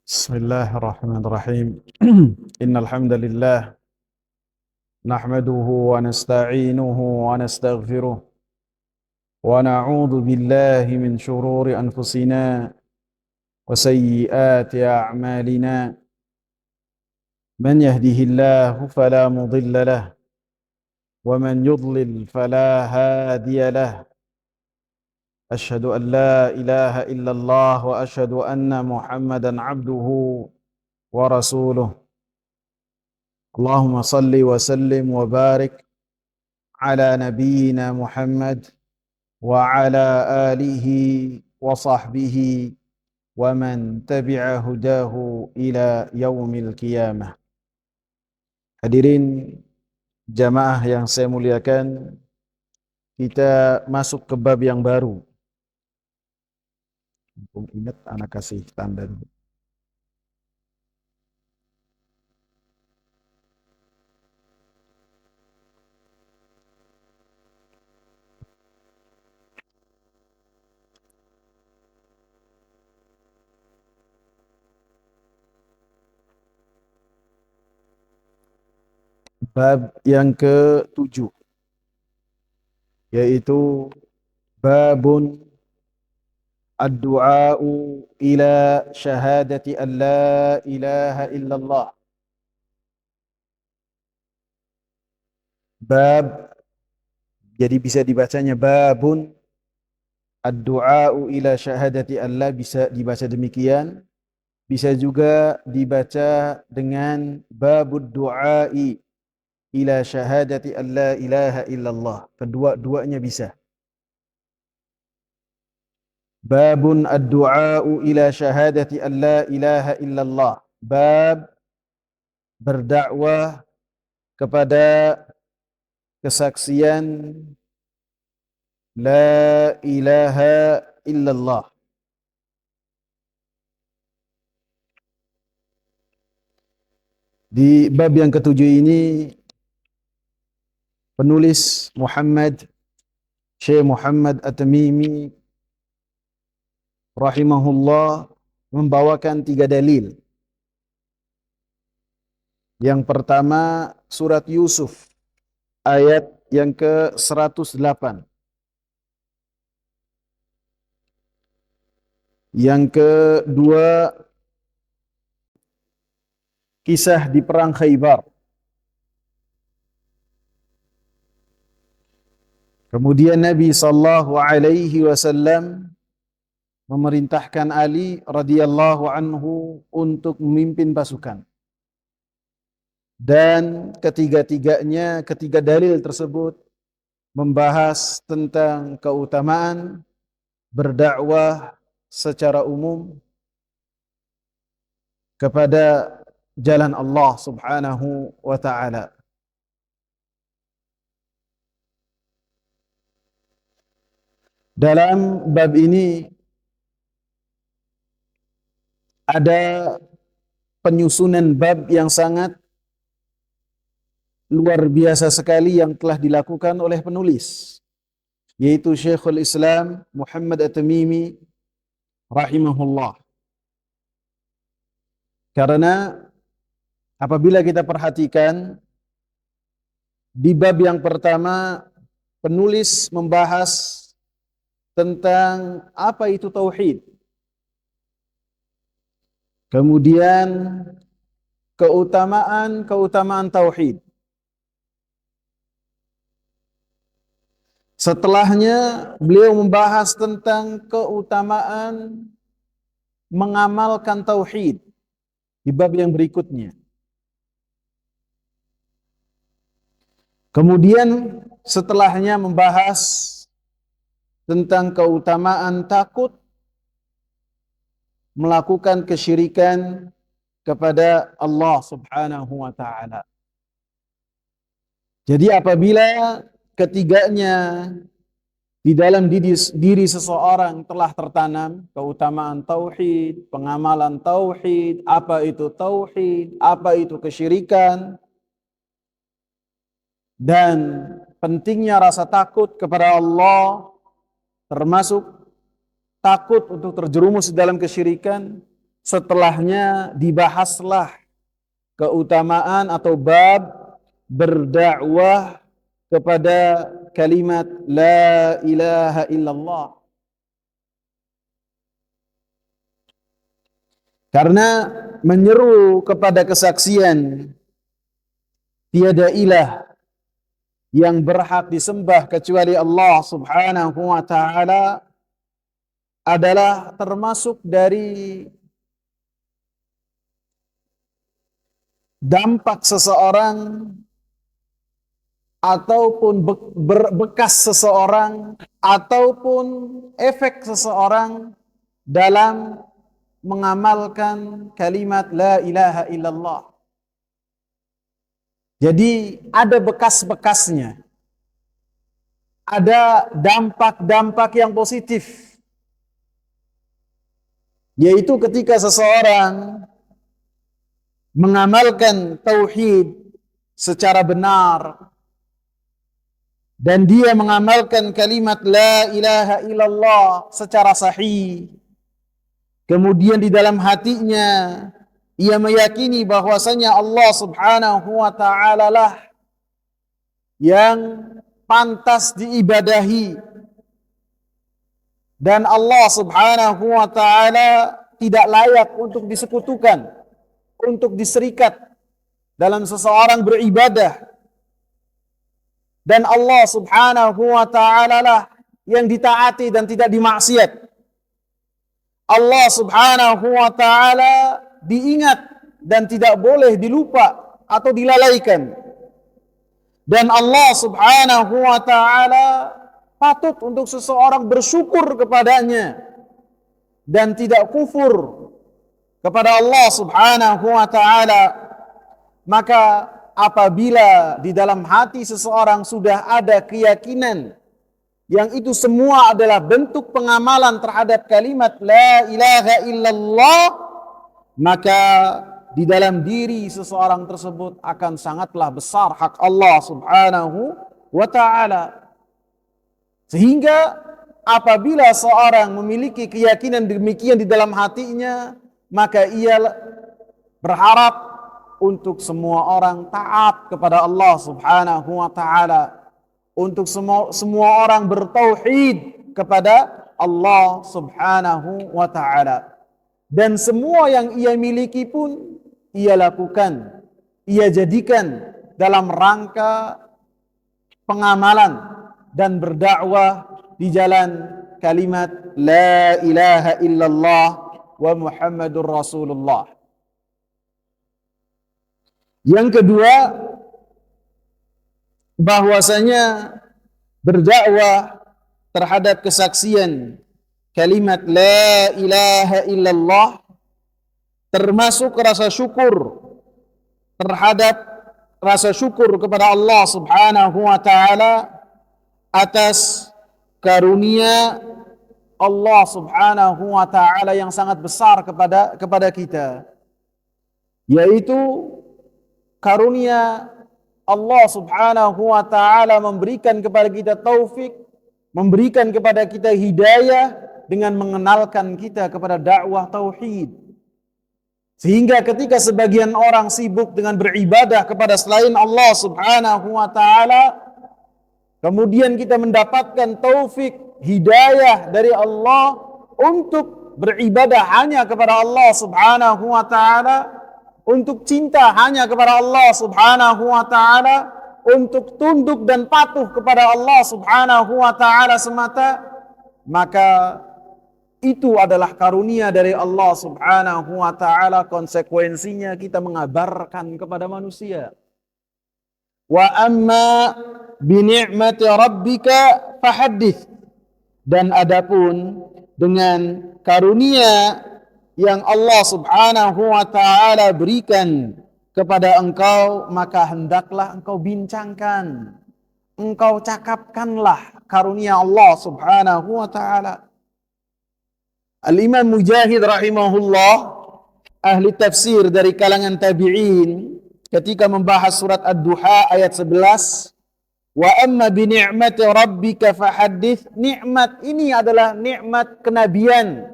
بسم الله الرحمن الرحيم إن الحمد لله نحمده ونستعينه ونستغفره ونعوذ بالله من شرور أنفسنا وسيئات أعمالنا من يهده الله فلا مضل له ومن يضلل فلا هادي له أشهد أن لا إله إلا الله وأشهد أن محمدا عبده ورسوله اللهم صل وسلم وبارك على نبينا محمد وعلى آله وصحبه ومن تبع هداه إلى يوم القيامة. Hadirin jamaah yang saya muliakan, kita masuk ke bab yang baru. Ingat anak kasih tanda. Bab yang ke-7, yaitu babun ad-du'a'u ila syahadati an la ilaha illallah. Bab, jadi bisa dibacanya babun ad-du'a'u ila syahadati an la, bisa dibaca demikian. Bisa juga dibaca dengan babud du'a'i ila syahadati an la ilaha illallah. Kedua-duanya bisa. Babun ad-du'a'u ila syahadati an la ilaha illallah. Bab berdakwah kepada kesaksian la ilaha illallah. Di bab yang ke-7 ini penulis Syekh Muhammad At-Tamimi rahimahullah membawakan 3 dalil. Yang pertama surat Yusuf ayat yang ke-108. Yang kedua kisah di perang Khaybar. Kemudian Nabi sallallahu alaihi wasallam memerintahkan Ali radhiyallahu anhu untuk memimpin pasukan. Dan ketiga dalil tersebut membahas tentang keutamaan berdakwah secara umum kepada jalan Allah Subhanahu wa taala. Dalam bab ini ada penyusunan bab yang sangat luar biasa sekali yang telah dilakukan oleh penulis, yaitu Syekhul Islam Muhammad At-Tamimi rahimahullah. Karena apabila kita perhatikan di bab yang pertama, penulis membahas tentang apa itu tauhid. Kemudian keutamaan tauhid. Setelahnya beliau membahas tentang keutamaan mengamalkan tauhid di bab yang berikutnya. Kemudian setelahnya membahas tentang keutamaan takut melakukan kesyirikan kepada Allah Subhanahu wa taala. Jadi apabila ketiganya di dalam diri seseorang telah tertanam, keutamaan tauhid, pengamalan tauhid, apa itu kesyirikan, dan pentingnya rasa takut kepada Allah, termasuk takut untuk terjerumus dalam kesyirikan. setelahnya dibahaslah keutamaan atau bab berdakwah kepada kalimat la ilaha illallah. Karena menyeru kepada kesaksian tiada ilah yang berhak disembah kecuali Allah Subhanahu wa taala adalah termasuk dari dampak seseorang ataupun bekas seseorang ataupun efek seseorang dalam mengamalkan kalimat la ilaha illallah. Jadi ada bekas-bekasnya. Ada dampak-dampak yang positif. Yaitu ketika seseorang mengamalkan tauhid secara benar dan dia mengamalkan kalimat la ilaha illallah secara sahih. Kemudian di dalam hatinya ia meyakini bahwasanya Allah Subhanahu wa taala lah yang pantas diibadahi dan Allah Subhanahu wa taala tidak layak untuk disekutukan, untuk diserikat dalam seseorang beribadah. Dan Allah Subhanahu wa taala lah yang ditaati dan tidak dimaksiat. Allah Subhanahu wa taala diingat dan tidak boleh dilupa atau dilalaikan. Dan Allah Subhanahu wa taala patut untuk seseorang bersyukur kepadanya dan tidak kufur kepada Allah Subhanahu wa taala. Maka apabila di dalam hati seseorang sudah ada keyakinan yang itu semua adalah bentuk pengamalan terhadap kalimat la ilaha illallah, maka di dalam diri seseorang tersebut akan sangatlah besar hak Allah Subhanahu wa ta'ala. Sehingga apabila seorang memiliki keyakinan demikian di dalam hatinya, maka ia berharap untuk semua orang taat kepada Allah Subhanahu wa ta'ala. Untuk semua orang bertauhid kepada Allah Subhanahu wa ta'ala. Dan semua yang ia miliki pun ia lakukan, ia jadikan dalam rangka pengamalan dan berdakwah di jalan kalimat la ilaha illallah wa Muhammadur Rasulullah. Yang kedua, bahwasanya berdakwah terhadap kesaksian kalimat la ilaha illallah termasuk rasa syukur terhadap rasa syukur kepada Allah Subhanahu wa taala atas karunia Allah Subhanahu wa taala yang sangat besar kepada kita, yaitu karunia Allah Subhanahu wa taala memberikan kepada kita taufik, memberikan kepada kita hidayah dengan mengenalkan kita kepada dakwah tauhid. Sehingga ketika sebagian orang sibuk dengan beribadah kepada selain Allah Subhanahu wa taala, kemudian kita mendapatkan taufik, hidayah dari Allah untuk beribadah hanya kepada Allah Subhanahu wa taala, untuk cinta hanya kepada Allah Subhanahu wa taala, untuk tunduk dan patuh kepada Allah Subhanahu wa taala semata, maka itu adalah karunia dari Allah Subhanahu wa taala. Konsekuensinya kita mengabarkan kepada manusia. Wa amma bi ni'mati rabbika fahaddits. Dan adapun dengan karunia yang Allah Subhanahu wa taala berikan kepada engkau, maka hendaklah engkau bincangkan, engkau cakapkanlah karunia Allah Subhanahu wa taala. Al-Imam Mujahid rahimahullah, ahli tafsir dari kalangan tabi'in, ketika membahas surat Ad-Duha ayat 11, wa amma bi ni'mati rabbika fahaddits, nikmat ini adalah nikmat kenabian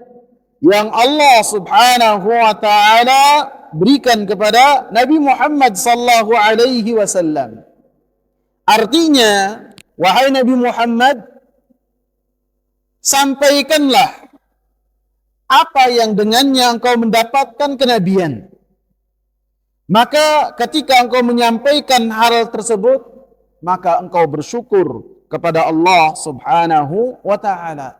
yang Allah Subhanahu wa taala berikan kepada Nabi Muhammad sallallahu alaihi wasallam. Artinya, wahai Nabi Muhammad, sampaikanlah apa yang dengannya engkau mendapatkan kenabian. Maka ketika engkau menyampaikan hal tersebut, maka engkau bersyukur kepada Allah Subhanahu wa taala.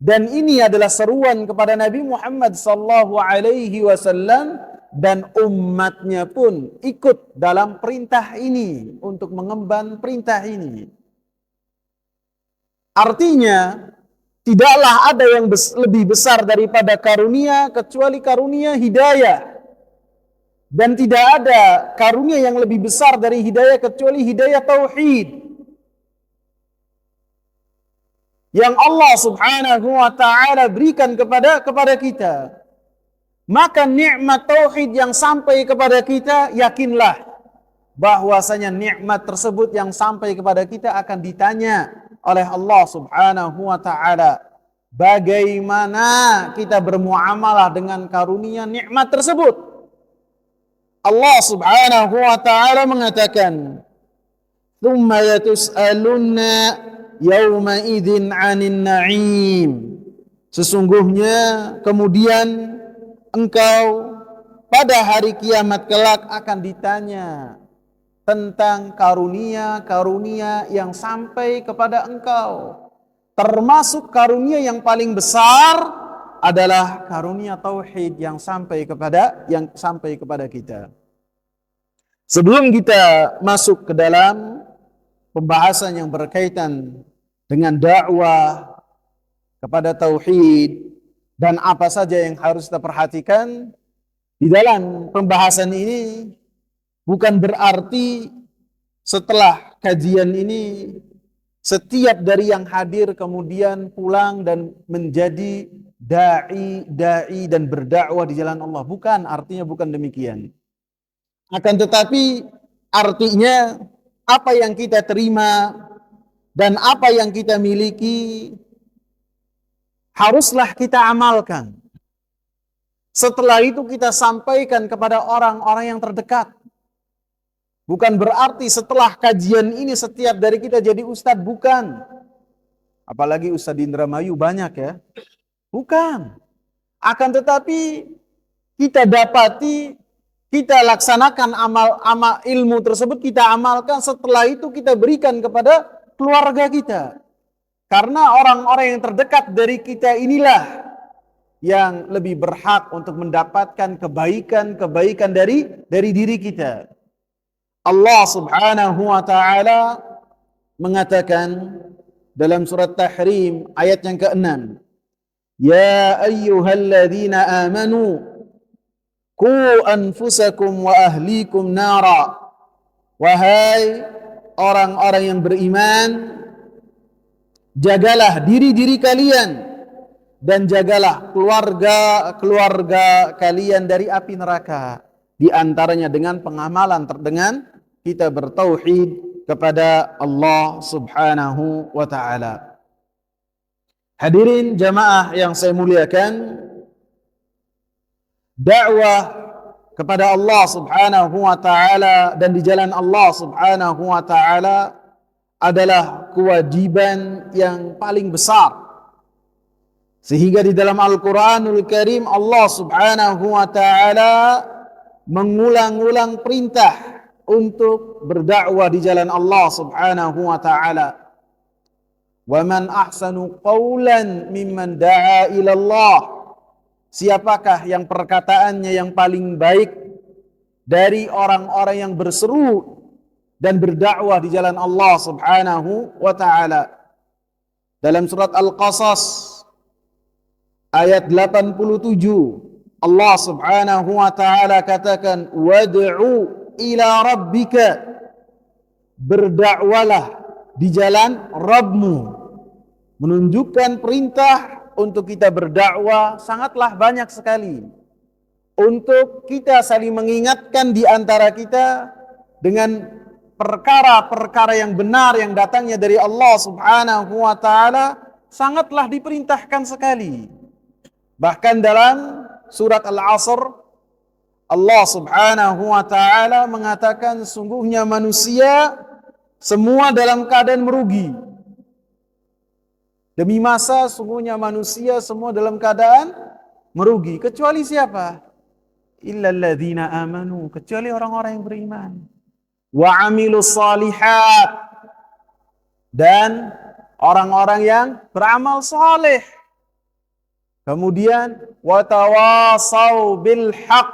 Dan ini adalah seruan kepada Nabi Muhammad sallallahu alaihi wasallam dan umatnya pun ikut dalam perintah ini untuk mengemban perintah ini. Artinya, tidaklah ada yang lebih besar daripada karunia kecuali karunia hidayah. Dan tidak ada karunia yang lebih besar dari hidayah kecuali hidayah tauhid. Yang Allah Subhanahu wa taala berikan kepada kita. Maka nikmat tauhid yang sampai kepada kita, yakinlah bahwasanya nikmat tersebut yang sampai kepada kita akan ditanya oleh Allah Subhanahu wa taala. Bagaimana kita bermuamalah dengan karunia nikmat tersebut? Allah Subhanahu wa taala mengatakan, "Tsumma yatus'alunna yauma idzin 'anin na'im." Sesungguhnya kemudian engkau pada hari kiamat kelak akan ditanya tentang karunia-karunia yang sampai kepada engkau. Termasuk karunia yang paling besar adalah karunia tauhid yang sampai kepada kita. Sebelum kita masuk ke dalam pembahasan yang berkaitan dengan dakwah kepada tauhid dan apa saja yang harus kita perhatikan di dalam pembahasan ini, bukan berarti setelah kajian ini setiap dari yang hadir kemudian pulang dan menjadi da'i dan berdakwah di jalan Allah. Bukan, artinya bukan demikian. Akan tetapi artinya apa yang kita terima dan apa yang kita miliki haruslah kita amalkan. Setelah itu kita sampaikan kepada orang-orang yang terdekat. Bukan berarti setelah kajian ini setiap dari kita jadi ustadz, bukan. Apalagi Ustadz Indramayu banyak ya. Bukan. Akan tetapi kita dapati, kita laksanakan amal ilmu tersebut, kita amalkan, setelah itu kita berikan kepada keluarga kita. Karena orang-orang yang terdekat dari kita inilah yang lebih berhak untuk mendapatkan kebaikan dari diri kita. Allah Subhanahu wa taala mengatakan dalam surat Tahrim ayat yang ke-6, "Ya ayyuhalladzina amanu qu anfusakum wa ahlikum nara." Wahai orang-orang yang beriman, jagalah diri-diri kalian dan jagalah keluarga kalian dari api neraka. Di antaranya dengan pengamalan dengan kita bertauhid kepada Allah Subhanahu wa taala. Hadirin jamaah yang saya muliakan, dakwah kepada Allah Subhanahu wa taala dan di jalan Allah Subhanahu wa taala adalah kewajiban yang paling besar. Sehingga di dalam Al-Qur'anul Karim Allah Subhanahu wa taala mengulang-ulang perintah untuk berdakwah di jalan Allah Subhanahu wa taala. Wa man ahsanu qawlan mimman da'a ila Allah. Siapakah yang perkataannya yang paling baik dari orang-orang yang berseru dan berdakwah di jalan Allah Subhanahu wa taala. Dalam surat Al-Qasas ayat 87 Allah Subhanahu wa taala katakan, "Wad'u ila rabbika." Berdakwalah di jalan Rabbmu. Menunjukkan perintah untuk kita berdakwah sangatlah banyak sekali. Untuk kita saling mengingatkan di antara kita dengan perkara-perkara yang benar yang datangnya dari Allah Subhanahu wa taala sangatlah diperintahkan sekali. Bahkan dalam surat Al-Asr Allah Subhanahu wa taala mengatakan sungguhnya manusia semua dalam keadaan merugi. Demi masa sungguhnya manusia semua dalam keadaan merugi, kecuali siapa? Illal ladzina amanu, kecuali orang-orang yang beriman. Wa amilus salihat, dan orang-orang yang beramal saleh. Kemudian watawasau bil haq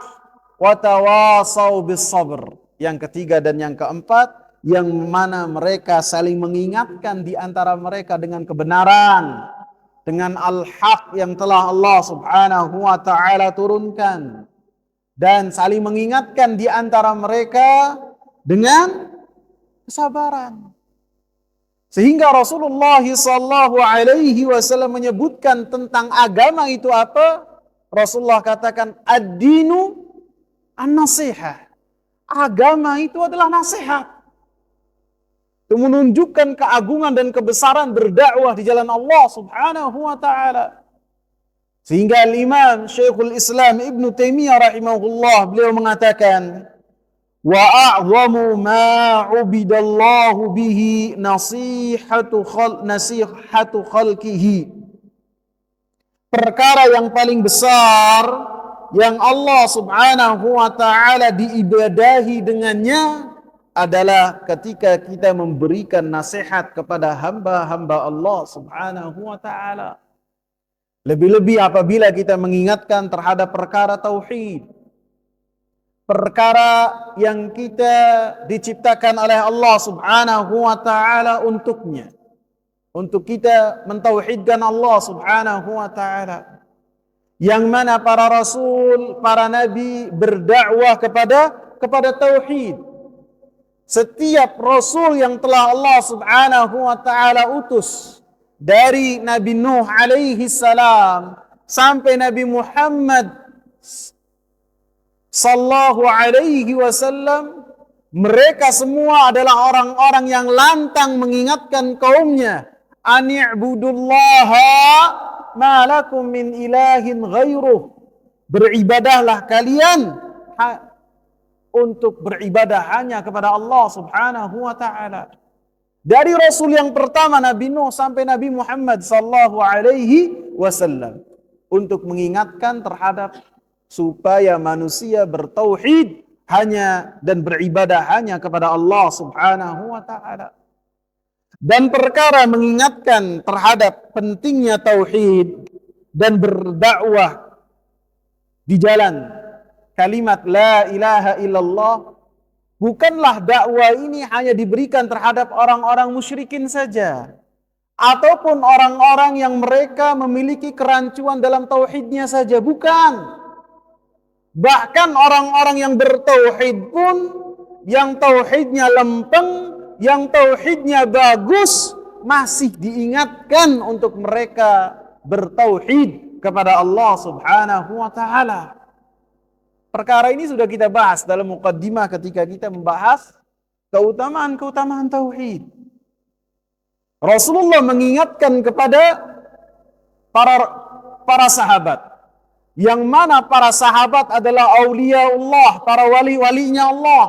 watawasau bis sabr. Yang ketiga dan yang keempat, yang mana mereka saling mengingatkan di antara mereka dengan kebenaran, dengan al-haq yang telah Allah Subhanahu wa taala turunkan, dan saling mengingatkan di antara mereka dengan kesabaran. Sehingga Rasulullah sallallahu alaihi wasallam menyebutkan tentang agama itu apa? Rasulullah katakan ad-dinu an-nasihah. Agama itu adalah nasihat. Itu menunjukkan keagungan dan kebesaran berdakwah di jalan Allah Subhanahu wa taala. Sehingga Imam Syekhul Islam Ibn Taimiyah rahimahullah beliau mengatakan, wa a'zamu ma 'ubidallahu bihi nasihatu khalqihi. Perkara yang paling besar yang Allah Subhanahu wa taala diibadahi dengannya adalah ketika kita memberikan nasihat kepada hamba-hamba Allah Subhanahu wa taala. Lebih-lebih apabila kita mengingatkan terhadap perkara tauhid, perkara yang kita diciptakan oleh Allah Subhanahu wa taala untuknya, untuk kita mentauhidkan Allah Subhanahu wa taala, yang mana para rasul, para nabi berdakwah kepada tauhid. Setiap rasul yang telah Allah Subhanahu wa taala utus, dari Nabi Nuh alaihi salam sampai Nabi Muhammad sallallahu alaihi wasallam, mereka semua adalah orang-orang yang lantang mengingatkan kaumnya, ani'budullaha ma lakum min ilahin ghairuh. Beribadahlah kalian untuk beribadah hanya kepada Allah Subhanahu wa taala. Dari Rasul yang pertama Nabi Nuh sampai Nabi Muhammad sallallahu alaihi wasallam, untuk mengingatkan terhadap supaya manusia bertauhid hanya dan beribadah hanya kepada Allah Subhanahu wa taala. Dan perkara mengingatkan terhadap pentingnya tauhid dan berdakwah di jalan kalimat la ilaha illallah, bukanlah dakwah ini hanya diberikan terhadap orang-orang musyrikin saja, ataupun orang-orang yang mereka memiliki kerancuan dalam tauhidnya saja, bukan. Bahkan orang-orang yang bertauhid pun, yang tauhidnya lempeng, yang tauhidnya bagus, masih diingatkan untuk mereka bertauhid kepada Allah Subhanahu wa taala. Perkara ini sudah kita bahas dalam muqaddimah ketika kita membahas keutamaan-keutamaan tauhid. Rasulullah mengingatkan kepada para sahabat, yang mana para sahabat adalah aulia Allah, para wali-walinya Allah,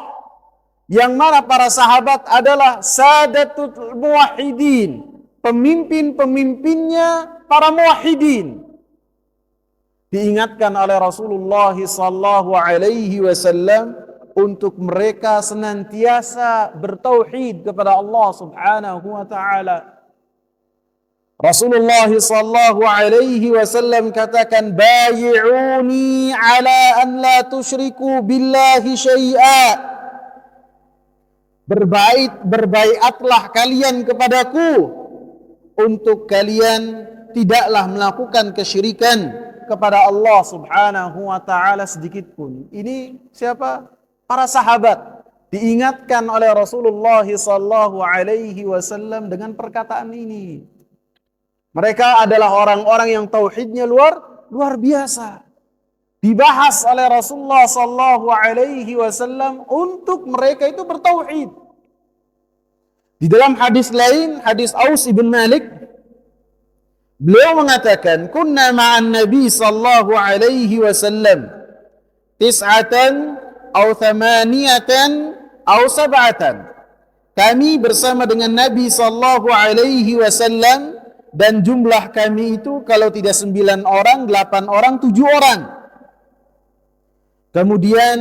yang mana para sahabat adalah sadatul muwahhidin, pemimpin-pemimpinnya para muwahhidin. Diingatkan oleh Rasulullah sallallahu alaihi wasallam untuk mereka senantiasa bertauhid kepada Allah Subhanahu wa taala. Rasulullah sallallahu alaihi wasallam katakan, "Bayi'uni ala an la tusyriku billahi syai'a." Berbaiatlah kalian kepadaku untuk kalian tidaklah melakukan kesyirikan kepada Allah Subhanahu wa taala sedikit pun. Ini siapa? Para sahabat diingatkan oleh Rasulullah sallallahu alaihi wasallam dengan perkataan ini. Mereka adalah orang-orang yang tauhidnya luar biasa. Dibahas oleh Rasulullah sallallahu alaihi wasallam untuk mereka itu bertauhid. Di dalam hadis lain, hadis Aus ibn Malik, Beliau mengatakan, kunna ma'an Nabi sallallahu alaihi wasallam tis'atan atau thamaniyatan atau sab'atan. Kami bersama dengan Nabi sallallahu alaihi wasallam dan jumlah kami itu kalau tidak 9 orang, 8 orang, 7 orang. Kemudian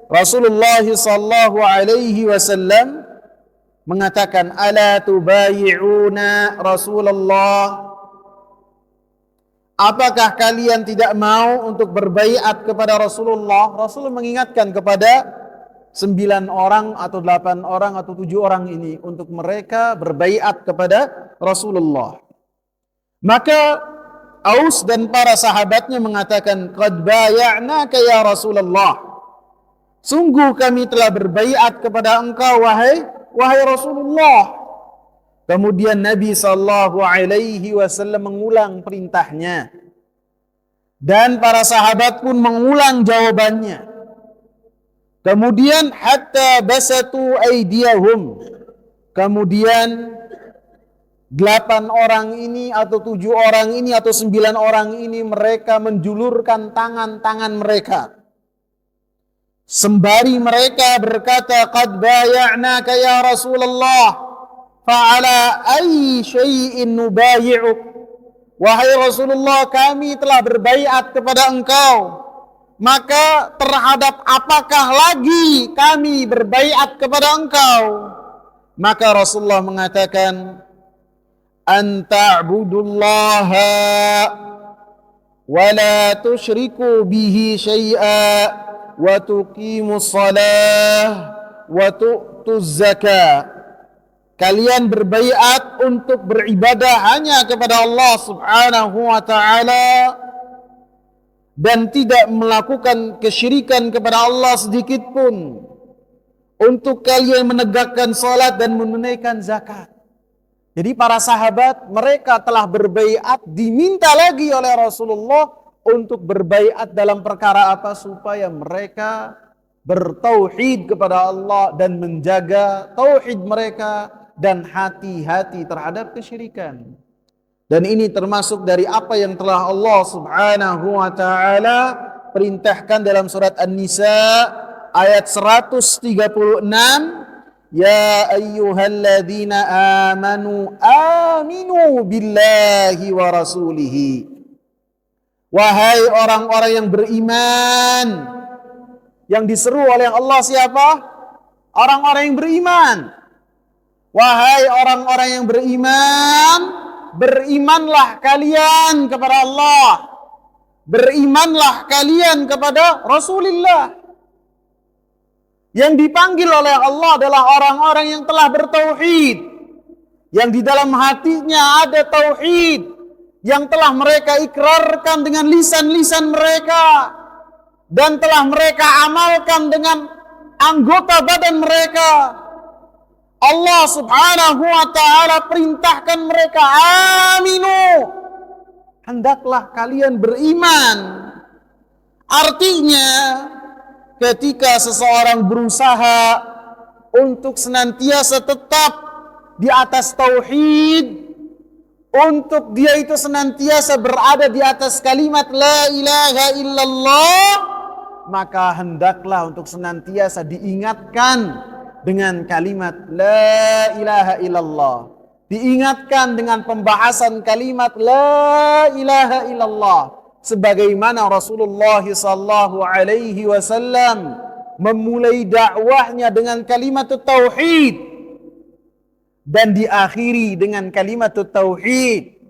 Rasulullah sallallahu alaihi wasallam mengatakan, ala tubayi'una Rasulullah, apakah kalian tidak mau untuk berbaiat kepada Rasulullah? Rasul mengingatkan kepada 9 orang atau 8 orang atau 7 orang ini untuk mereka berbaiat kepada Rasulullah. Maka Aus dan para sahabatnya mengatakan, qad baya'naka ya Rasulullah, sungguh kami telah berbaiat kepada engkau wahai Rasulullah. Kemudian Nabi sallallahu alaihi wasallam mengulang perintahnya dan para sahabat pun mengulang jawabannya. Kemudian hatta basatu aydiyahum. Kemudian 8 orang ini atau 7 orang ini atau 9 orang ini mereka menjulurkan tangan-tangan mereka sembari mereka berkata, qad baya'naka ya Rasulullah, fa'ala ayyi syai'in nubayi'uk. Wahai Rasulullah, kami telah berbaiat kepada engkau, maka terhadap apakah lagi kami berbaiat kepada engkau? Maka Rasulullah mengatakan, an ta'budullaha wa la tusyriku bihi syai'a wa tuqimus salah wa tu'tuz zakah. Kalian berbaiat untuk beribadah hanya kepada Allah Subhanahu wa taala dan tidak melakukan kesyirikan kepada Allah sedikit pun. Untuk kalian menegakkan salat dan menunaikan zakat. Jadi para sahabat mereka telah berbaiat, diminta lagi oleh Rasulullah untuk berbaiat dalam perkara apa? Supaya mereka bertauhid kepada Allah dan menjaga tauhid mereka dan hati-hati terhadap kesyirikan. Dan ini termasuk dari apa yang telah Allah Subhanahu wa taala perintahkan dalam surat An-Nisa ayat 136, ya ayyuhalladzina amanu aminu billahi wa rasulihi. Wahai orang-orang yang beriman. Yang diseru oleh Allah siapa? Orang-orang yang beriman. Wahai orang-orang yang beriman, berimanlah kalian kepada Allah. Berimanlah kalian kepada Rasulullah. Yang dipanggil oleh Allah adalah orang-orang yang telah bertauhid. Yang di dalam hatinya ada tauhid. Yang telah mereka ikrarkan dengan lisan-lisan mereka. Dan telah mereka amalkan dengan anggota badan mereka. Allah Subhanahu wa taala perintahkan mereka, aminu, hendaklah kalian beriman. Artinya ketika seseorang berusaha untuk senantiasa tetap di atas tauhid, untuk dia itu senantiasa berada di atas kalimat la ilaha illallah, maka hendaklah untuk senantiasa diingatkan dengan kalimat la ilaha illallah. Diingatkan dengan pembahasan kalimat la ilaha illallah. Sebagaimana Rasulullah sallallahu alaihi wasallam memulai dakwahnya dengan kalimat tauhid dan diakhiri dengan kalimat tauhid.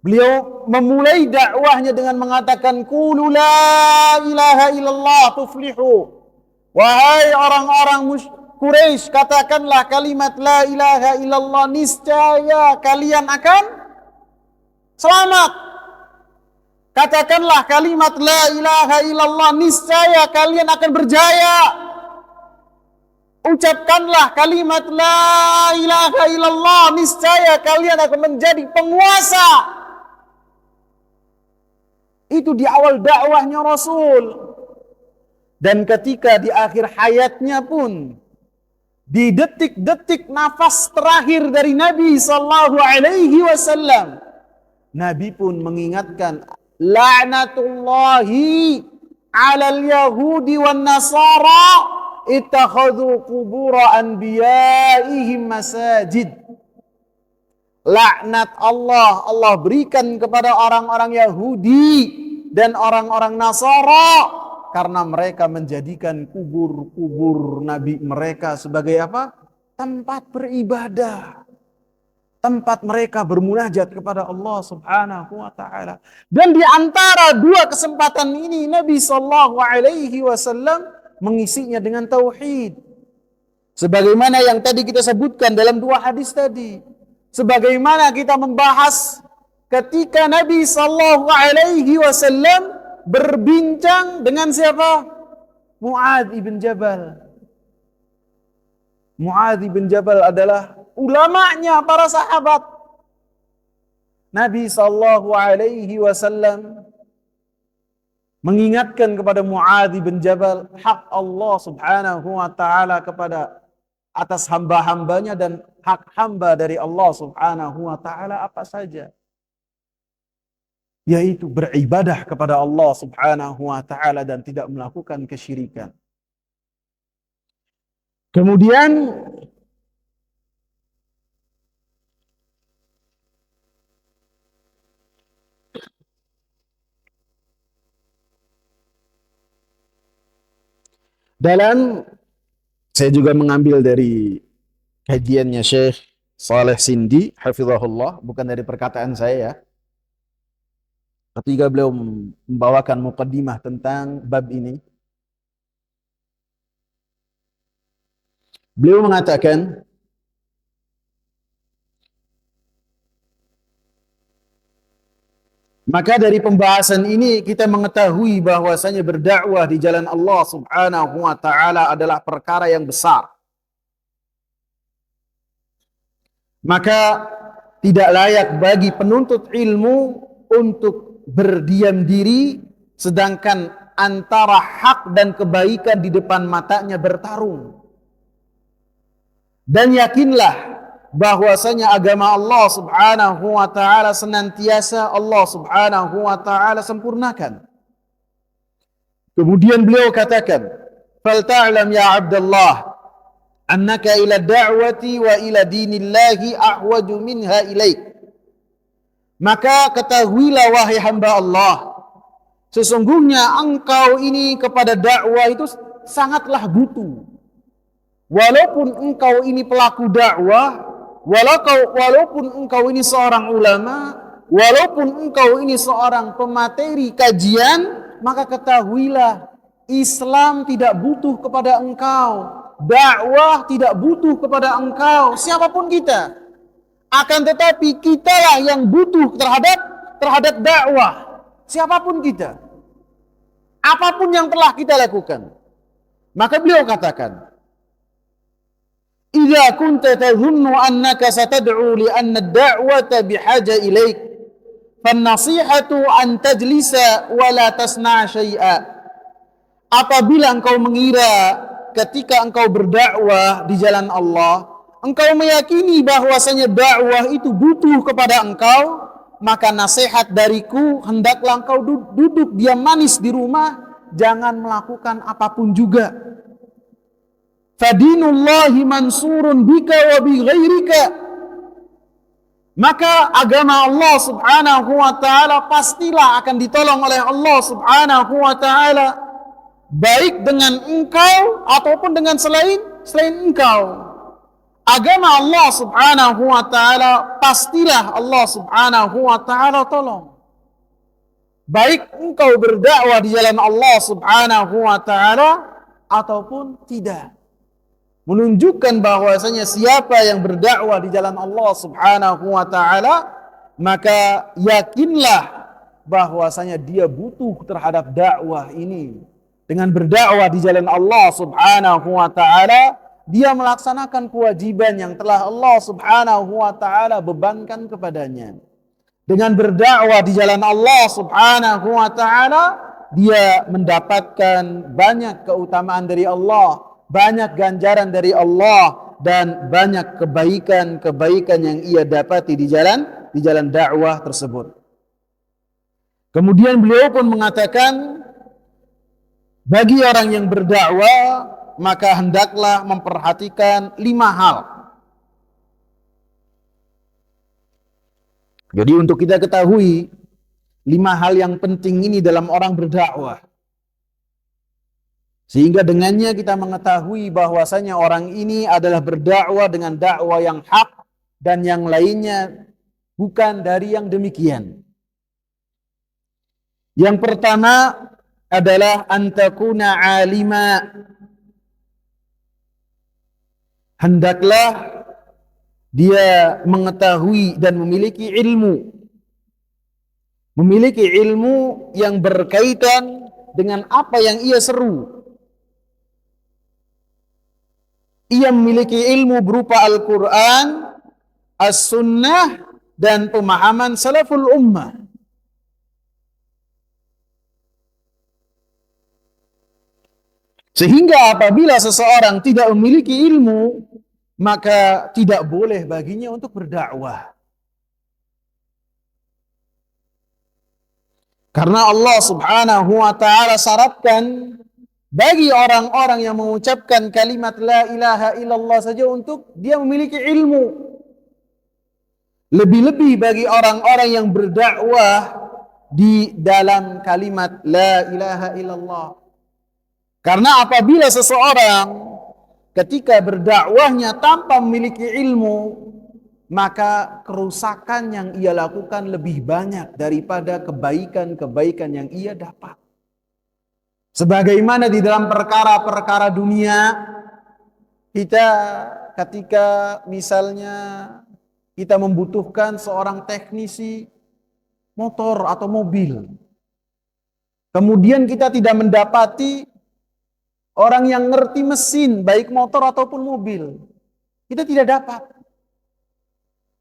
Beliau memulai dakwahnya dengan mengatakan qulu la ilaha illallah tuflihu. Wahai orang-orang Quraisy, katakanlah kalimat la ilaha illallah, niscaya kalian akan selamat. Katakanlah kalimat la ilaha illallah, niscaya kalian akan berjaya. Ucapkanlah kalimat la ilaha illallah, niscaya kalian akan menjadi penguasa. Itu di awal dakwahnya Rasul. Dan ketika di akhir hayatnya pun, di detik-detik nafas terakhir dari Nabi sallallahu alaihi wasallam, Nabi pun mengingatkan, la'natullahi 'alal yahudi wan nasara ittakhadhu qubur anbiya'ihim masajid. Laknat Allah, Allah berikan kepada orang-orang Yahudi dan orang-orang Nasara karena mereka menjadikan kubur-kubur nabi mereka sebagai apa? Tempat beribadah. Tempat mereka bermunajat kepada Allah Subhanahu wa taala. Dan di antara dua kesempatan ini Nabi sallallahu alaihi wasallam mengisinya dengan tauhid. Sebagaimana yang tadi kita sebutkan dalam dua hadis tadi. Sebagaimana kita membahas ketika Nabi sallallahu alaihi wasallam berbincang dengan siapa? Mu'adz ibn Jabal. Mu'adz ibn Jabal adalah ulamanya para sahabat. Nabi sallallahu alaihi wasallam mengingatkan kepada Mu'adz bin Jabal hak Allah Subhanahu wa taala kepada atas hamba-hambanya dan hak hamba dari Allah Subhanahu wa taala apa saja? Yaitu beribadah kepada Allah Subhanahu wa taala dan tidak melakukan kesyirikan. Kemudian dalam saya juga mengambil dari kajiannya Syekh Saleh Sindi hafizahullah, bukan dari perkataan saya ya. Ketika beliau membawakan muqaddimah tentang bab ini, beliau mengatakan maka dari pembahasan ini kita mengetahui bahwasanya berdakwah di jalan Allah Subhanahu wa taala adalah perkara yang besar. Maka tidak layak bagi penuntut ilmu untuk berdiam diri sedangkan antara hak dan kebaikan di depan matanya bertarung. Dan yakinlah bahwasanya agama Allah Subhanahu wa taala senantiasa Allah Subhanahu wa taala sempurnakan. Kemudian beliau katakan, "Fal ta'lam ya Abdullah annaka ila da'wati wa ila dinillahi ahwaju minha ilaik." Maka ketahuilah wahai hamba Allah, sesungguhnya engkau ini kepada dakwah itu sangatlah butuh. Walaupun engkau ini pelaku dakwah, walaupun engkau ini seorang ulama, walaupun engkau ini seorang pemateri kajian, maka ketahuilah Islam tidak butuh kepada engkau, dakwah tidak butuh kepada engkau, siapapun kita. Akan tetapi kitalah yang butuh terhadap dakwah, siapapun kita. Apapun yang telah kita lakukan. Maka beliau katakan, "Idza kunta tadhunnu annaka satad'u li anna ad-da'wata bihaja ilaik, fan-nasihatu an tajlisa wa la tasna' syai'a." Apabila engkau mengira ketika engkau berdakwah di jalan Allah, engkau meyakini bahwasanya dakwah itu butuh kepada engkau, maka nasihat dariku hendaklah engkau duduk diam manis di rumah, jangan melakukan apapun juga. Fadinullahi mansurun bika wa bi ghairika. Maka agama Allah Subhanahu wa taala pastilah akan ditolong oleh Allah Subhanahu wa taala, baik dengan engkau ataupun dengan selain engkau. Agama Allah Subhanahu wa taala pastilah Allah Subhanahu wa taala tolong. Baik engkau berdakwah di jalan Allah Subhanahu wa taala ataupun tidak. Menunjukkan bahwasanya siapa yang berdakwah di jalan Allah Subhanahu wa taala, maka yakinlah bahwasanya dia butuh terhadap dakwah ini. Dengan berdakwah di jalan Allah Subhanahu wa taala, dia melaksanakan kewajiban yang telah Allah Subhanahu wa taala bebankan kepadanya. Dengan berdakwah di jalan Allah Subhanahu wa taala, dia mendapatkan banyak keutamaan dari Allah, banyak ganjaran dari Allah, dan banyak kebaikan-kebaikan yang ia dapati di jalan dakwah tersebut. Kemudian beliau pun mengatakan, bagi orang yang berdakwah maka hendaklah memperhatikan 5 hal. Jadi untuk kita ketahui 5 hal yang penting ini dalam orang berdakwah, sehingga dengannya kita mengetahui bahwasanya orang ini adalah berdakwah dengan dakwah yang hak dan yang lainnya bukan dari yang demikian. Yang pertama adalah antakuna alima. Hendaklah dia mengetahui dan memiliki ilmu. Memiliki ilmu yang berkaitan dengan apa yang ia seru. Ia memiliki ilmu berupa Al-Quran, As-Sunnah, dan pemahaman salaful ummah. Sehingga apabila seseorang tidak memiliki ilmu, maka tidak boleh baginya untuk berdakwah. Karena Allah Subhanahu wa ta'ala syaratkan bagi orang-orang yang mengucapkan kalimat la ilaha illallah saja untuk dia memiliki ilmu. Lebih-lebih bagi orang-orang yang berdakwah di dalam kalimat la ilaha illallah. Karena apabila seseorang ketika berdakwahnya tanpa memiliki ilmu, maka kerusakan yang ia lakukan lebih banyak daripada kebaikan-kebaikan yang ia dapat. Sebagaimana di dalam perkara-perkara dunia, kita ketika misalnya kita membutuhkan seorang teknisi motor atau mobil, kemudian kita tidak mendapati orang yang ngerti mesin, baik motor ataupun mobil, kita tidak dapat.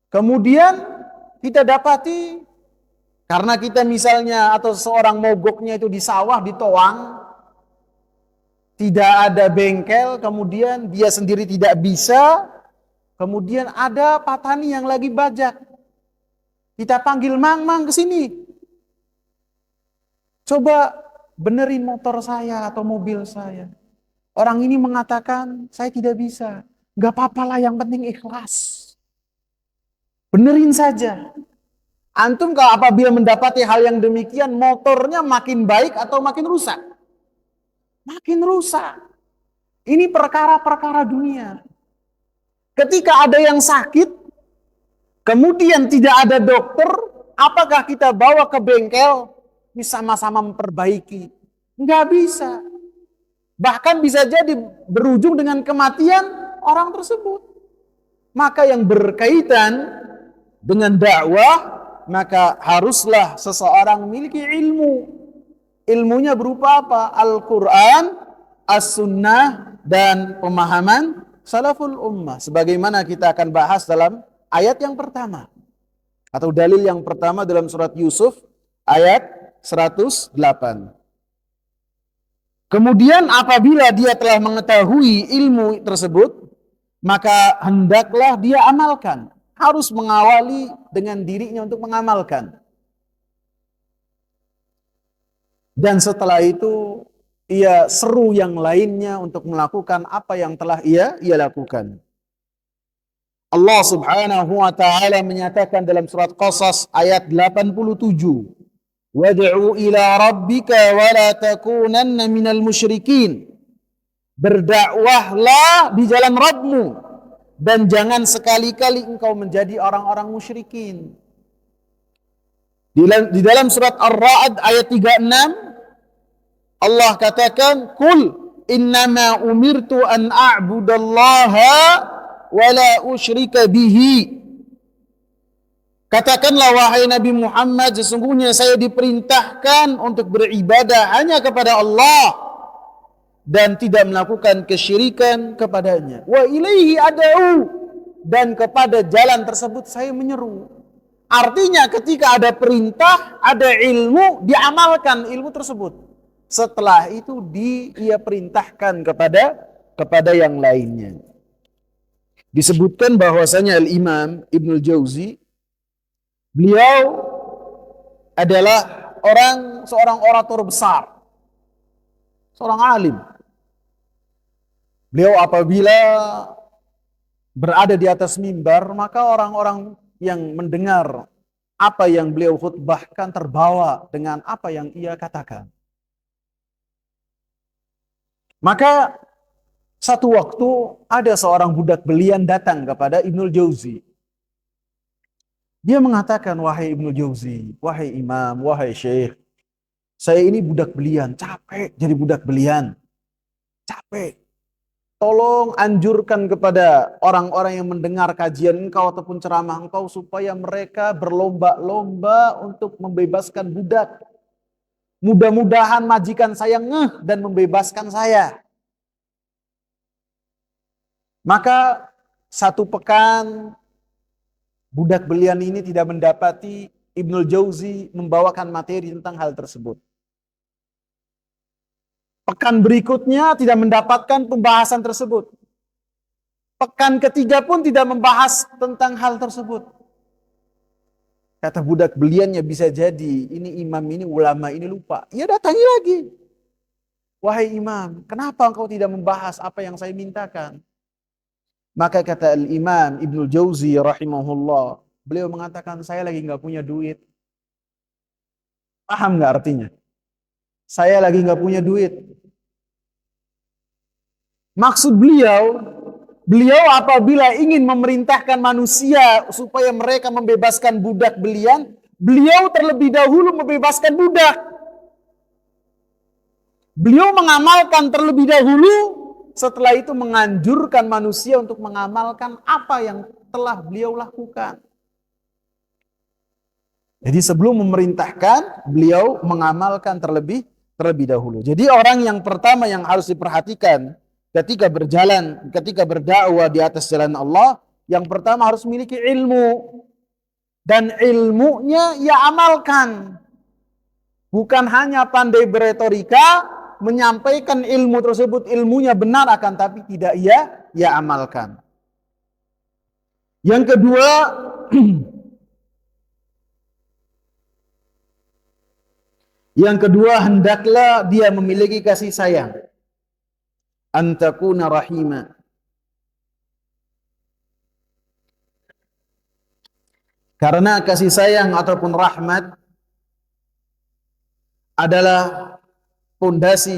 Kemudian kita dapati karena kita misalnya atau seorang mogoknya itu di sawah, di toang, tidak ada bengkel, kemudian dia sendiri tidak bisa, kemudian ada petani yang lagi bajak. Kita panggil, mang ke sini. Coba benerin motor saya atau mobil saya. Orang ini mengatakan, saya tidak bisa. Gak apa-apa lah, yang penting ikhlas. Benerin saja. Antum kalau apabila mendapati hal yang demikian, motornya makin baik atau makin rusak? Makin rusak. Ini perkara-perkara dunia. Ketika ada yang sakit, kemudian tidak ada dokter, apakah kita bawa ke bengkel, sama-sama memperbaiki? Nggak bisa. Bahkan bisa jadi berujung dengan kematian orang tersebut. Maka yang berkaitan dengan dakwah, maka haruslah seseorang memiliki ilmu. Ilmunya berupa apa? Al-Quran, As-Sunnah, dan pemahaman salaful ummah. Sebagaimana kita akan bahas dalam ayat yang pertama. Atau dalil yang pertama dalam surat Yusuf, ayat 108. Kemudian apabila dia telah mengetahui ilmu tersebut, maka hendaklah dia amalkan. Harus mengawali dengan dirinya untuk mengamalkan. Dan setelah itu ia seru yang lainnya untuk melakukan apa yang telah ia lakukan. Allah Subhanahu wa ta'ala menyatakan dalam surat Qasas ayat 87, wad'u ila rabbika wa la takunanna minal musyrikin. Berdakwahlah di jalan Rabbmu dan jangan sekali-kali engkau menjadi orang-orang musyrikin. Di dalam surat Ar-Ra'd ayat 36 Allah katakan, "Qul innama umirtu an a'budallaha wa la usyrika bihi." Katakanlah wahai Nabi Muhammad, sesungguhnya saya diperintahkan untuk beribadah hanya kepada Allah dan tidak melakukan kesyirikan kepadanya. Wa ilaihi ad'u, dan kepada jalan tersebut saya menyeru. Artinya ketika ada perintah, ada ilmu, diamalkan ilmu tersebut. Setelah itu ia perintahkan kepada yang lainnya. Disebutkan bahwasanya Al-Imam Ibnul Jauzi, beliau adalah seorang orator besar, seorang alim. Beliau apabila berada di atas mimbar, maka orang-orang yang mendengar apa yang beliau khutbahkan terbawa dengan apa yang ia katakan. Maka satu waktu ada seorang budak belian datang kepada Ibnul Jauzi. Dia mengatakan, wahai Ibnul Jauzi, wahai imam, wahai syekh, saya ini budak belian, capek jadi budak belian. Capek. Tolong anjurkan kepada orang-orang yang mendengar kajian engkau ataupun ceramah engkau supaya mereka berlomba-lomba untuk membebaskan budak. Mudah-mudahan majikan saya ngeh dan membebaskan saya. Maka satu pekan budak belian ini tidak mendapati Ibnul Jauzi membawakan materi tentang hal tersebut. Pekan berikutnya tidak mendapatkan pembahasan tersebut. Pekan ketiga pun tidak membahas tentang hal tersebut. Kata budak beliannya, bisa jadi ini imam ini, ulama ini lupa. Ia datangi lagi. Wahai imam, kenapa engkau tidak membahas apa yang saya mintakan? Maka kata al-imam Ibnul Jauzi rahimahullah, beliau mengatakan, saya lagi nggak punya duit. Paham nggak artinya? Saya lagi nggak punya duit. Maksud beliau apabila ingin memerintahkan manusia supaya mereka membebaskan budak belian, beliau terlebih dahulu membebaskan budak. Beliau mengamalkan terlebih dahulu, setelah itu menganjurkan manusia untuk mengamalkan apa yang telah beliau lakukan. Jadi sebelum memerintahkan, beliau mengamalkan terlebih dahulu. Jadi orang yang pertama yang harus diperhatikan ketika berdakwah di atas jalan Allah, yang pertama harus memiliki ilmu. Dan ilmunya ia amalkan. Bukan hanya pandai beretorika, menyampaikan ilmu tersebut, ilmunya benar akan tapi tidak ia amalkan. Yang kedua, hendaklah dia memiliki kasih sayang. Antakuna rahima. Karena kasih sayang ataupun rahmat adalah pondasi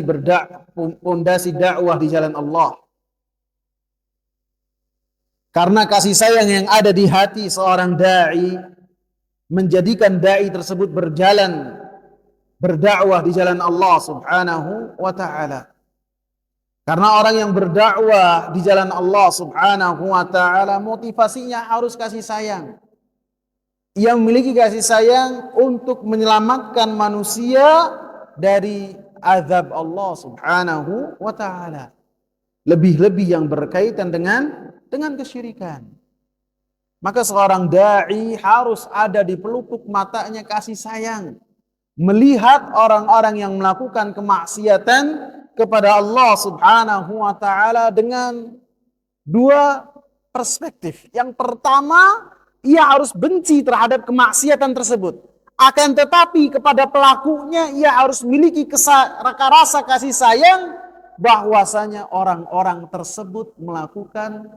dakwah di jalan Allah. Karena kasih sayang yang ada di hati seorang dai menjadikan dai tersebut berdakwah di jalan Allah Subhanahu wa taala. Karena orang yang berdakwah di jalan Allah Subhanahu wa taala motivasinya harus kasih sayang. Ia memiliki kasih sayang untuk menyelamatkan manusia dari azab Allah Subhanahu wa taala. Lebih-lebih yang berkaitan dengan kesyirikan. Maka seorang dai harus ada di pelupuk matanya kasih sayang, melihat orang-orang yang melakukan kemaksiatan kepada Allah Subhanahu wa taala dengan dua perspektif. Yang pertama, ia harus benci terhadap kemaksiatan tersebut. Akan tetapi kepada pelakunya ia harus memiliki rasa kasih sayang bahwasanya orang-orang tersebut melakukan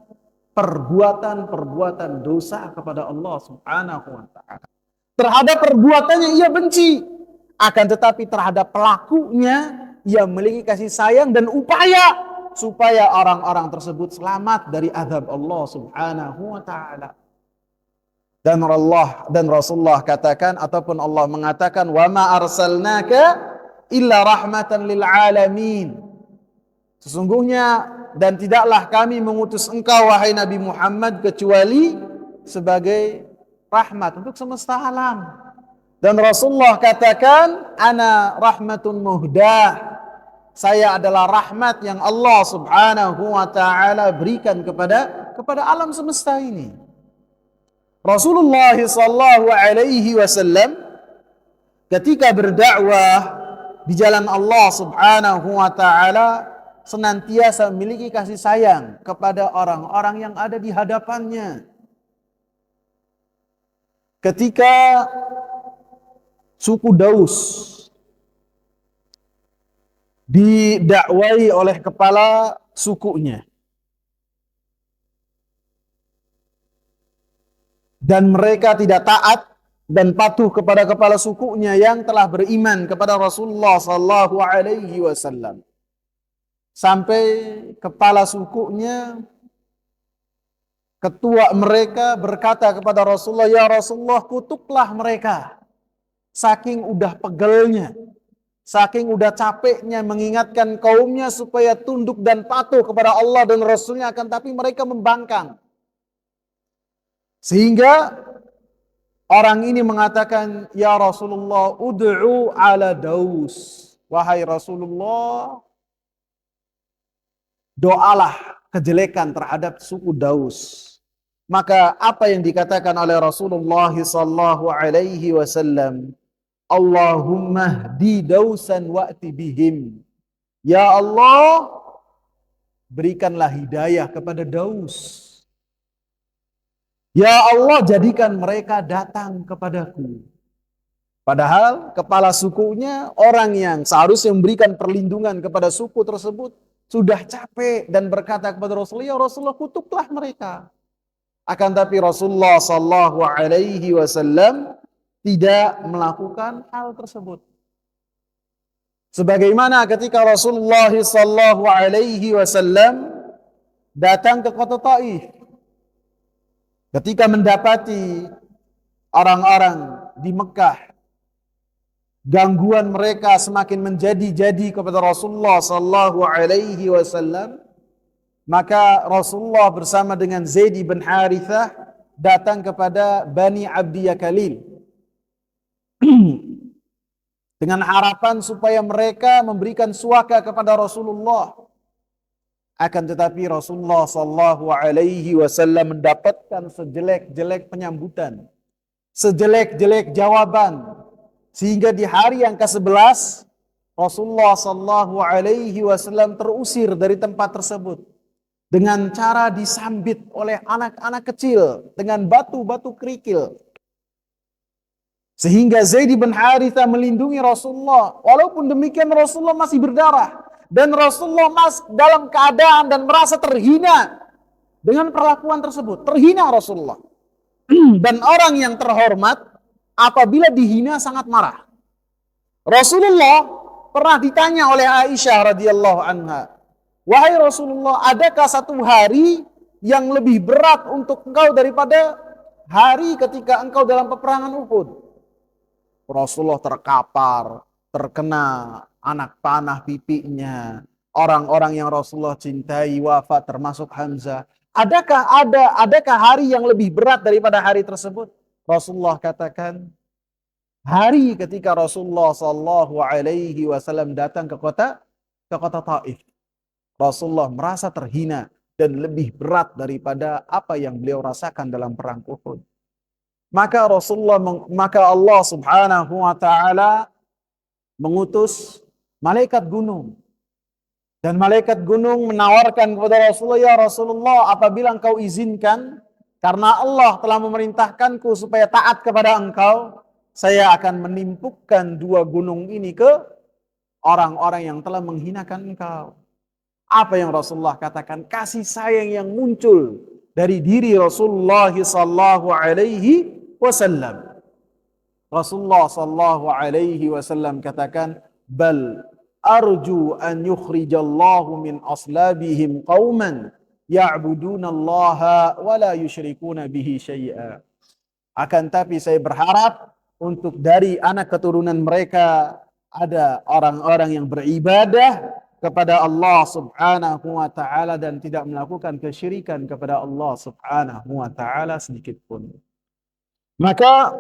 perbuatan dosa kepada Allah Subhanahu wa taala. Terhadap perbuatannya ia benci, akan tetapi terhadap pelakunya ia memiliki kasih sayang dan upaya supaya orang-orang tersebut selamat dari azab Allah Subhanahu wa taala. Dan Rasulullah katakan ataupun Allah mengatakan, wa ma arsalnaka illa rahmatan lil alamin. Sesungguhnya dan tidaklah kami mengutus engkau wahai Nabi Muhammad kecuali sebagai rahmat untuk semesta alam. Dan Rasulullah katakan, ana rahmatun muhdah. Saya adalah rahmat yang Allah Subhanahu wa taala berikan kepada alam semesta ini. Rasulullah sallallahu alaihi wasallam ketika berdakwah di jalan Allah Subhanahu wa taala senantiasa memiliki kasih sayang kepada orang-orang yang ada di hadapannya. Ketika suku Daus didakwai oleh kepala sukunya. Dan mereka tidak taat dan patuh kepada kepala sukunya yang telah beriman kepada Rasulullah sallallahu alaihi wasallam. Sampai kepala sukunya, ketua mereka berkata kepada Rasulullah, "Ya Rasulullah, kutuklah mereka." Saking udah pegelnya, saking udah capeknya mengingatkan kaumnya supaya tunduk dan patuh kepada Allah dan Rasulnya, akan tapi mereka membangkang. Sehingga orang ini mengatakan, "Ya Rasulullah, ud'u ala Daus." Wahai Rasulullah, doalah kejelekan terhadap suku Daus. Maka apa yang dikatakan oleh Rasulullah sallallahu alaihi wasallam, Allahumma hdi Dausan wa'ti bihim. Ya Allah, berikanlah hidayah kepada Daus. Ya Allah, jadikan mereka datang kepadaku. Padahal kepala sukunya, orang yang seharusnya memberikan perlindungan kepada suku tersebut, sudah capek dan berkata kepada Rasulullah, "Ya Rasulullah, kutuklah mereka." Akan tapi Rasulullah sallallahu alaihi wasallam tidak melakukan hal tersebut. Sebagaimana ketika Rasulullah sallallahu alaihi wasallam datang ke kota Taif, ketika mendapati orang-orang di Mekah, gangguan mereka semakin menjadi-jadi kepada Rasulullah sallallahu alaihi wasallam, maka Rasulullah bersama dengan Zaid bin Harithah datang kepada Bani Abdi Yakalil dengan harapan supaya mereka memberikan suaka kepada Rasulullah. Akan tetapi Rasulullah sallallahu alaihi wasallam mendapatkan sejelek-jelek penyambutan, sejelek-jelek jawaban, sehingga di hari yang ke-11 Rasulullah sallallahu alaihi wasallam terusir dari tempat tersebut dengan cara disambit oleh anak-anak kecil dengan batu-batu kerikil. Sehingga Zaid bin Harithah melindungi Rasulullah. Walaupun demikian Rasulullah masih berdarah. Dan Rasulullah masih dalam keadaan dan merasa terhina dengan perlakuan tersebut. Terhina Rasulullah. Dan orang yang terhormat apabila dihina sangat marah. Rasulullah pernah ditanya oleh Aisyah radhiyallahu anha, "Wahai Rasulullah, adakah satu hari yang lebih berat untuk engkau daripada hari ketika engkau dalam peperangan Uhud?" Rasulullah terkapar, terkena anak panah pipinya. Orang-orang yang Rasulullah cintai wafat, termasuk Hamzah. Adakah hari yang lebih berat daripada hari tersebut? Rasulullah katakan, hari ketika Rasulullah sallallahu alaihi wasallam datang ke kota Taif. Rasulullah merasa terhina dan lebih berat daripada apa yang beliau rasakan dalam perang Uhud. Maka Allah Subhanahu wa taala mengutus malaikat gunung. Dan malaikat gunung menawarkan kepada Rasulullah, "Ya Rasulullah, apabila engkau izinkan, karena Allah telah memerintahkanku supaya taat kepada engkau, saya akan menimpukkan dua gunung ini ke orang-orang yang telah menghinakan engkau." Apa yang Rasulullah katakan? Kasih sayang yang muncul dari diri Rasulullah sallallahu alaihi wasallam. Rasulullah sallallahu alaihi wasallam katakan, "Bal arju an yukhrijallahu min aslabihim qauman ya'budunallaha wa la yusyrikuna bihi syai'a." Akan tapi saya berharap untuk dari anak keturunan mereka ada orang-orang yang beribadah kepada Allah Subhanahu wa taala dan tidak melakukan kesyirikan kepada Allah Subhanahu wa taala sedikit pun. Maka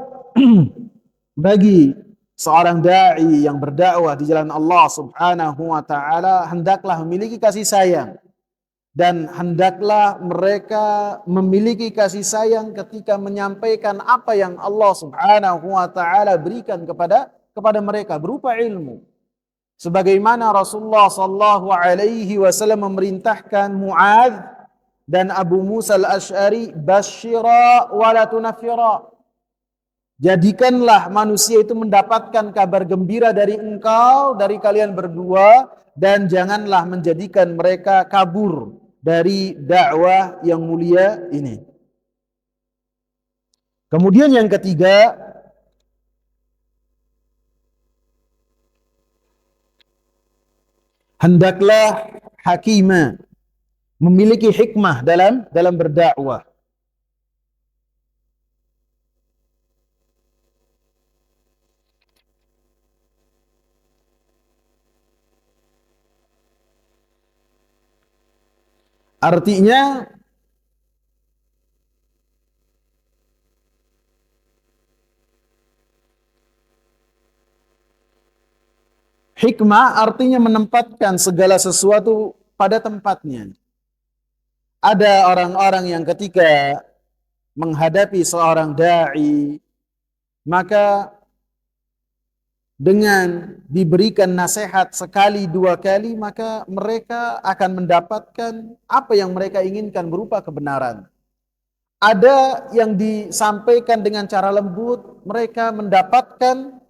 bagi seorang dai yang berdakwah di jalan Allah Subhanahu wa taala hendaklah memiliki kasih sayang, dan hendaklah mereka memiliki kasih sayang ketika menyampaikan apa yang Allah Subhanahu wa taala berikan kepada mereka berupa ilmu. Sebagaimana Rasulullah sallallahu alaihi wasallam memerintahkan Muadz dan Abu Musa al-Asy'ari, "Basyira wa la tunaffira." Jadikanlah manusia itu mendapatkan kabar gembira dari engkau, dari kalian berdua, dan janganlah menjadikan mereka kabur dari dakwah yang mulia ini. Kemudian yang ketiga, hendaklah hakimah, memiliki hikmah dalam berdakwah. Artinya hikmah artinya menempatkan segala sesuatu pada tempatnya. Ada orang-orang yang ketika menghadapi seorang dai, maka dengan diberikan nasihat sekali dua kali, maka mereka akan mendapatkan apa yang mereka inginkan berupa kebenaran. Ada yang disampaikan dengan cara lembut, mereka mendapatkan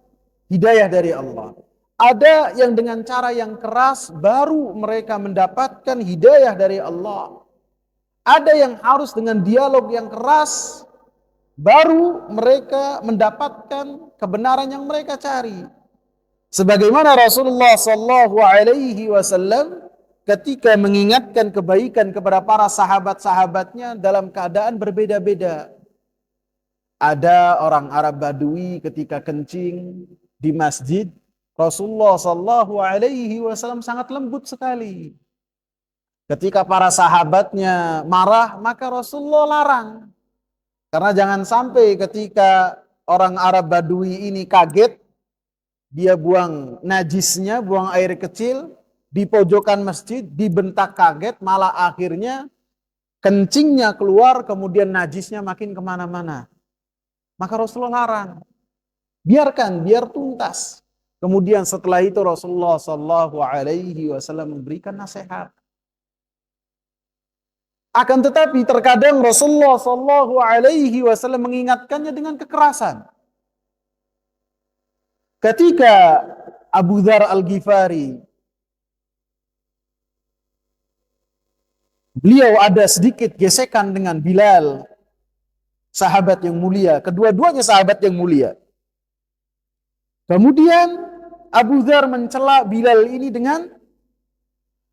hidayah dari Allah. Ada yang dengan cara yang keras, baru mereka mendapatkan hidayah dari Allah. Ada yang harus dengan dialog yang keras, baru mereka mendapatkan kebenaran yang mereka cari. Sebagaimana Rasulullah sallallahu alaihi wasallam ketika mengingatkan kebaikan kepada para sahabat-sahabatnya dalam keadaan berbeda-beda. Ada orang Arab Badui ketika kencing di masjid, Rasulullah sallallahu alaihi wasallam sangat lembut sekali. Ketika para sahabatnya marah, maka Rasulullah larang. Karena jangan sampai ketika orang Arab Badui ini kaget, dia buang najisnya, buang air kecil di pojokan masjid, dibentak kaget, malah akhirnya kencingnya keluar, kemudian najisnya makin kemana-mana. Maka Rasulullah larang. Biarkan, biar tuntas. Kemudian setelah itu Rasulullah sallallahu alaihi wasallam memberikan nasihat. Akan tetapi terkadang Rasulullah sallallahu alaihi wasallam mengingatkannya dengan kekerasan. Ketika Abu Dzar Al-Ghifari, beliau ada sedikit gesekan dengan Bilal, sahabat yang mulia, kedua-duanya sahabat yang mulia. Kemudian Abu Dzar mencela Bilal ini dengan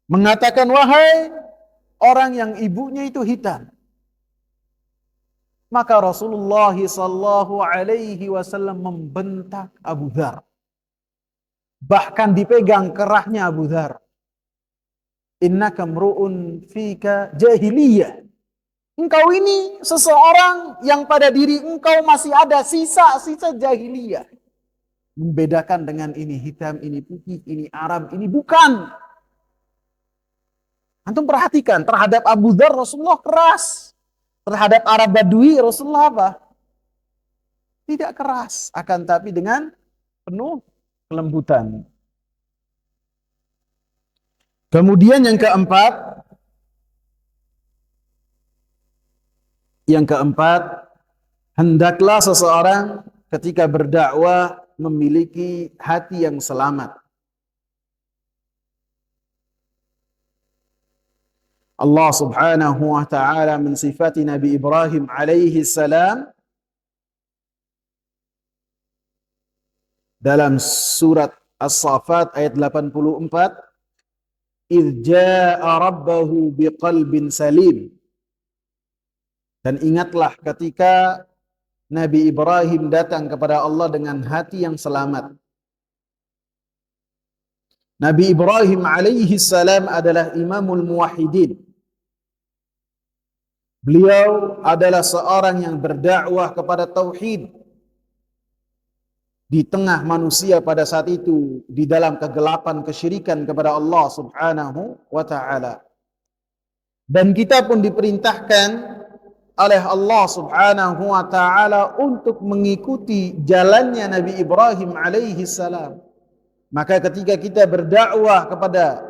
mengatakan, wahai orang yang ibunya itu hitam. Maka Rasulullah sallallahu alaihi wasallam membentak Abu Dzar. Bahkan dipegang kerahnya Abu Dzar. Innaka mru'un fika jahiliyah. Engkau ini seseorang yang pada diri engkau masih ada sisa-sisa jahiliyah. Membedakan dengan ini hitam, ini putih, ini Arab, ini bukan. Antum perhatikan, terhadap Abu Dzar Rasulullah keras. Terhadap Arab Badui Rasulullah apa? Tidak keras, akan tapi dengan penuh kelembutan. Kemudian yang keempat, hendaklah seseorang ketika berdakwah memiliki hati yang selamat. Allah subhanahu wa ta'ala mensifati Nabi Ibrahim alaihi salam dalam surat As-Saffat ayat 84, idh jaa'a rabbahu biqalbin salim. Dan ingatlah ketika Nabi Ibrahim datang kepada Allah dengan hati yang selamat. Nabi Ibrahim alaihi salam adalah imamul muwahhidin. Beliau adalah seorang yang berdakwah kepada tauhid di tengah manusia pada saat itu di dalam kegelapan kesyirikan kepada Allah subhanahu wa ta'ala. Dan kita pun diperintahkan oleh Allah subhanahu wa ta'ala untuk mengikuti jalannya Nabi Ibrahim alaihi salam. Maka ketika kita berdakwah kepada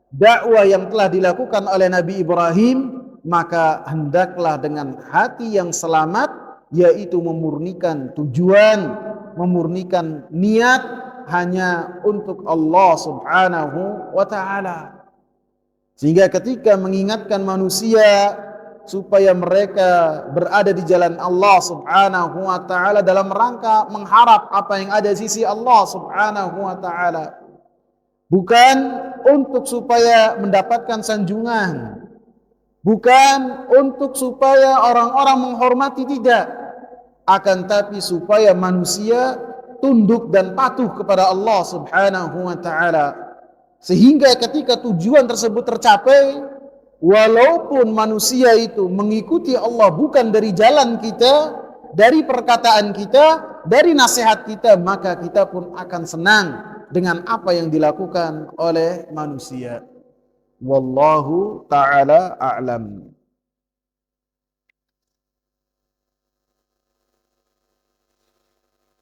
dakwah yang telah dilakukan oleh Nabi Ibrahim, maka hendaklah dengan hati yang selamat yaitu memurnikan tujuan, memurnikan niat hanya untuk Allah Subhanahu wa taala. Sehingga ketika mengingatkan manusia supaya mereka berada di jalan Allah Subhanahu wa taala dalam rangka mengharap apa yang ada di sisi Allah Subhanahu wa taala, bukan untuk supaya mendapatkan sanjungan, bukan untuk supaya orang-orang menghormati, tidak, akan tapi supaya manusia tunduk dan patuh kepada Allah Subhanahu wa taala. Sehingga ketika tujuan tersebut tercapai, walaupun manusia itu mengikuti Allah bukan dari jalan kita, dari perkataan kita, dari nasihat kita, maka kita pun akan senang dengan apa yang dilakukan oleh manusia. Wallahu ta'ala a'lam.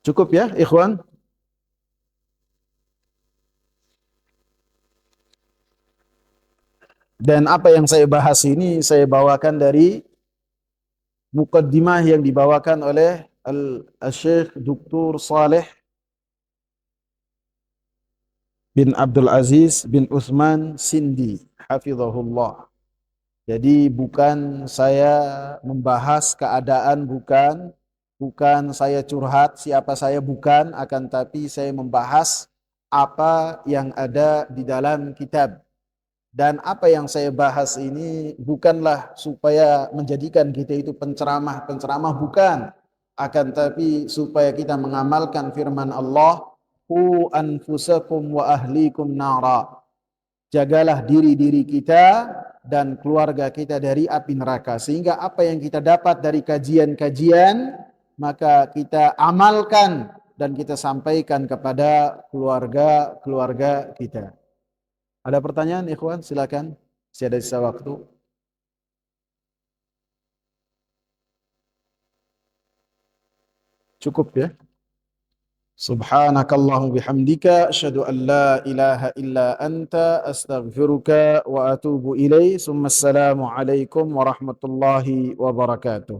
Cukup ya, ikhwan? Dan apa yang saya bahas ini saya bawakan dari muqaddimah yang dibawakan oleh Al-Syekh Dr. Saleh bin Abdul Aziz bin Uthman Sindi, hafizahullah. Jadi bukan saya membahas keadaan, bukan saya curhat siapa saya, bukan, akan tapi saya membahas apa yang ada di dalam kitab. Dan apa yang saya bahas ini bukanlah supaya menjadikan kita itu penceramah, bukan. Akan tapi supaya kita mengamalkan firman Allah, "Qu anfusakum wa ahlikum nara." Jagalah diri-diri kita dan keluarga kita dari api neraka. Sehingga apa yang kita dapat dari kajian-kajian, maka kita amalkan dan kita sampaikan kepada keluarga-keluarga kita. Ada pertanyaan, ikhwan? Silakan. Masih ada sisa waktu. Cukup ya. Subhanakallahumma bihamdika asyhadu an la ilaha illa anta astaghfiruka wa atubu ilaik. Assalamu alaikum warahmatullahi wabarakatuh.